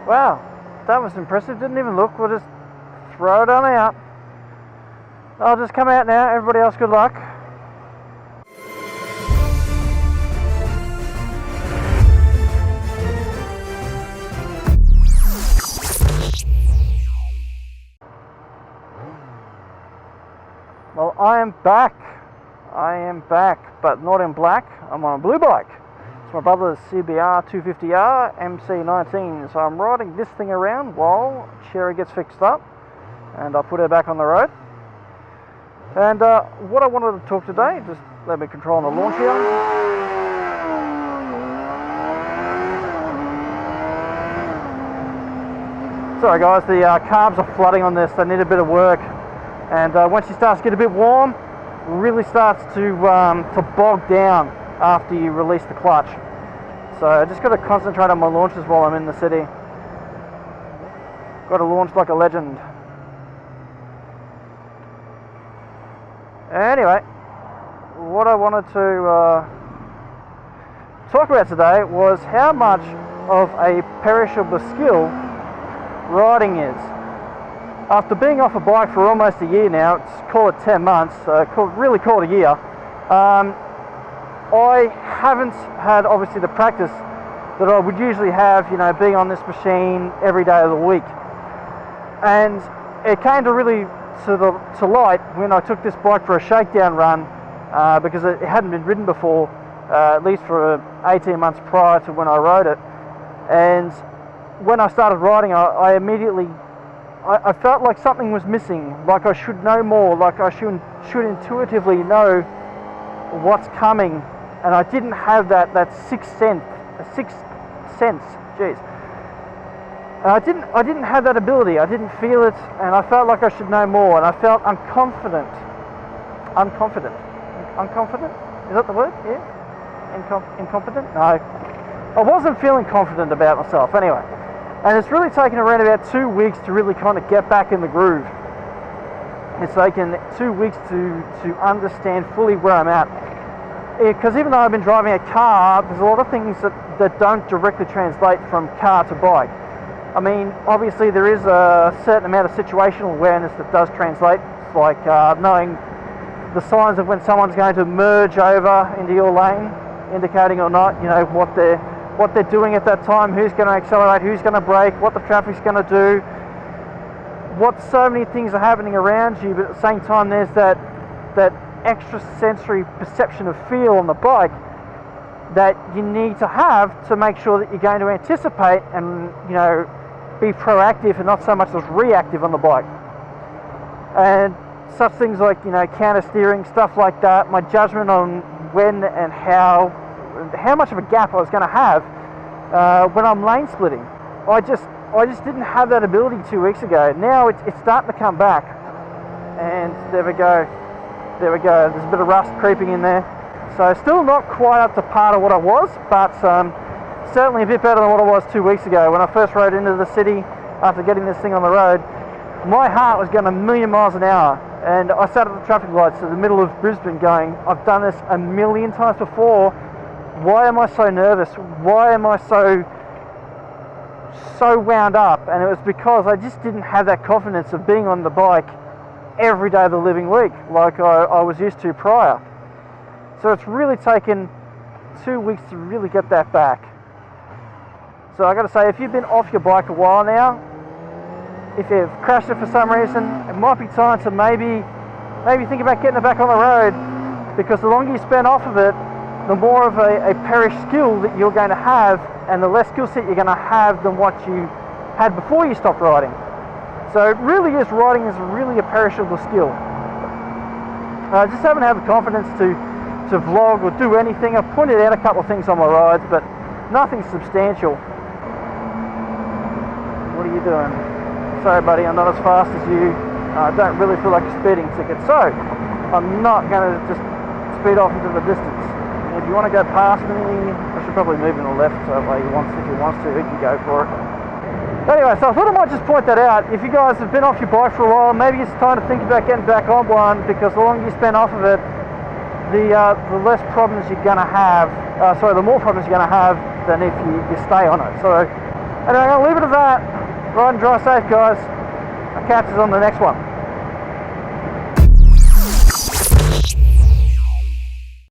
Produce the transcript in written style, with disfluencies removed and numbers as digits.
Wow, that was impressive. Didn't even look. We'll just throw it on out. I'll just come out now. Everybody else, good luck. Well, I am back, but not in black. I'm on a blue bike. It's my brother's CBR250R MC19, so I'm riding this thing around while Sherry gets fixed up, and I'll put her back on the road. And what I wanted to talk today, just let me control the launch here. Sorry guys, the carbs are flooding on this, they need a bit of work. And once she starts to get a bit warm, it really starts to bog down after you release the clutch. So I just got to concentrate on my launches while I'm in the city. Got to launch like a legend. Anyway, what I wanted to talk about today was how much of a perishable skill riding is. After being off a bike for almost a year now, call it 10 months, really call it a year, I haven't had obviously the practice that I would usually have, you know, being on this machine every day of the week. And it came to really to light when I took this bike for a shakedown run, because it hadn't been ridden before, at least for 18 months prior to when I rode it. And when I started riding, I immediately I felt like something was missing, like I should know more, like I should intuitively know what's coming, and I didn't have that sixth sense, jeez. And I didn't have that ability. I didn't feel it, and I felt like I should know more, and I felt unconfident. Unconfident? Is that the word? Yeah? Incompetent? No. I wasn't feeling confident about myself anyway. And it's really taken around about 2 weeks to really kind of get back in the groove. It's taken 2 weeks to understand fully where I'm at. Because even though I've been driving a car, there's a lot of things that don't directly translate from car to bike. I mean, obviously there is a certain amount of situational awareness that does translate, like knowing the signs of when someone's going to merge over into your lane, indicating or not, you know, what they're doing at that time, who's going to accelerate, who's going to brake, what the traffic's going to do, what so many things are happening around you, but at the same time there's that extra sensory perception of feel on the bike that you need to have to make sure that you're going to anticipate and, you know, be proactive and not so much as reactive on the bike. And such things like, you know, counter steering, stuff like that, my judgment on when and how much of a gap I was going to have when I'm lane splitting. I just didn't have that ability 2 weeks ago. Now it's starting to come back, and there we go. There's a bit of rust creeping in there. So still not quite up to par of what I was, but certainly a bit better than what I was 2 weeks ago when I first rode into the city after getting this thing on the road. My heart was going a million miles an hour, and I sat at the traffic lights in the middle of Brisbane going, I've done this a million times before. Why am I so nervous? Why am I so wound up? And it was because I just didn't have that confidence of being on the bike every day of the living week like I was used to prior. So it's really taken 2 weeks to really get that back. So I got to say, if you've been off your bike a while now, if you've crashed it for some reason, it might be time to maybe think about getting it back on the road, because the longer you spend off of it, the more of a perished skill that you're going to have, and the less skill set you're going to have than what you had before you stopped riding. So it really is, riding is really a perishable skill. I just haven't had the confidence to vlog or do anything. I've pointed out a couple of things on my rides, but nothing substantial. What are you doing? Sorry buddy, I'm not as fast as you. I don't really feel like a speeding ticket, so I'm not going to just speed off into the distance. If you want to go past me, I should probably move in the left, so if he wants to, he can go for it. Anyway, so I thought I might just point that out. If you guys have been off your bike for a while, maybe it's time to think about getting back on one, because the longer you spend off of it, the less problems you're going to have, the more problems you're going to have than if you stay on it. So Anyway, I'm going to leave it at that. Ride and drive safe, guys. I'll catch us on the next one.